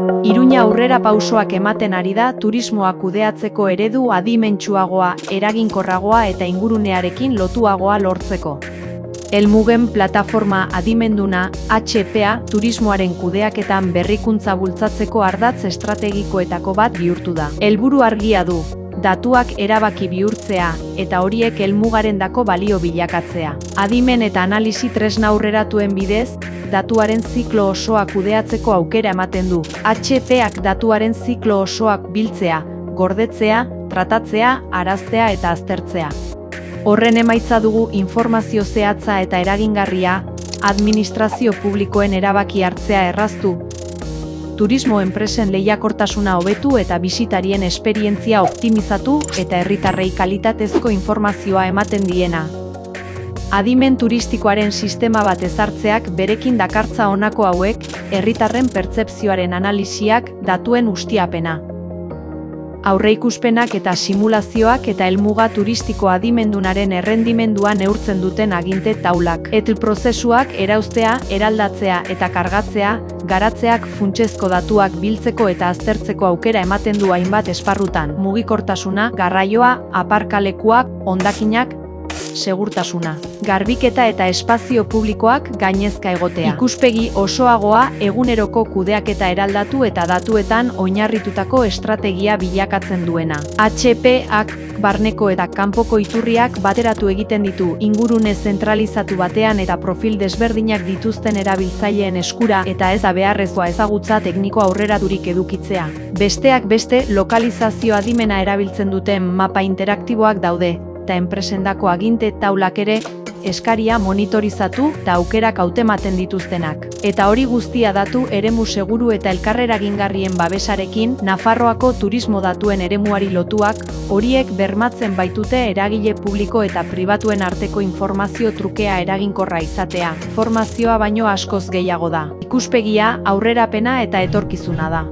Iruña aurrera pausoak ematen ari da turismoa kudeatzeko eredu adimentsuagoa, eraginkorragoa eta ingurunearekin lotuagoa lortzeko. Helmugen plataforma adimenduna, HPA, turismoaren kudeaketan berrikuntza bultzatzeko ardatz estrategikoetako bat bihurtu da. Helburu argia du, datuak erabaki bihurtzea, eta horiek helmugarendako balio bilakatzea. Adimen eta analisi tresna aurreratuen bidez, datuaren ziklo osoa kudeatzeko aukera ematen du. HPak datuaren ziklo osoak biltzea, gordetzea, tratatzea, araztea eta aztertzea. Horren emaitza dugu informazio zehatza eta eragingarria, administrazio publikoen erabaki hartzea erraztu, turismo enpresen lehiakortasuna hobetu eta bisitarien esperientzia optimizatu eta herritarrei kalitatezko informazioa ematen diena. Adimen turistikoaren sistema bat ezartzeak berekin dakartza honako hauek, herritarren pertzepzioaren analisiak, datuen ustiapena. Aurreikuspenak eta simulazioak eta helmuga turistiko adimendunaren errendimendua neurtzen duten aginte taulak. Prozesuak erauztea, eraldatzea eta kargatzea, garatzeak funtsezko datuak biltzeko eta aztertzeko aukera ematen du hainbat esparrutan. Mugikortasuna, garraioa, aparkalekuak, hondakinak, segurtasuna. Garbiketa eta espazio publikoak gainezka egotea. Ikuspegi osoagoa eguneroko kudeaketa eraldatu eta datuetan oinarritutako estrategia bilakatzen duena. HPak barneko eta kanpoko iturriak bateratu egiten ditu, ingurune zentralizatu batean eta profil desberdinak dituzten erabiltzaileen eskura eta ez da beharrezkoa ezagutza tekniko aurreraturik edukitzea. Besteak beste, lokalizazio adimena erabiltzen duten mapa interaktiboak daude, eta enpresendako aginte taulak ere eskaria monitorizatu eta aukerak hautematen dituztenak. Eta hori guztia datu eremu seguru eta elkarreragingarrien babesarekin, Nafarroako turismo datuen eremuari lotuak, horiek bermatzen baitute eragile publiko eta pribatuen arteko informazio trukea eraginkorra izatea. Informazioa baino askoz gehiago da. Ikuspegia, aurrerapena eta etorkizuna da.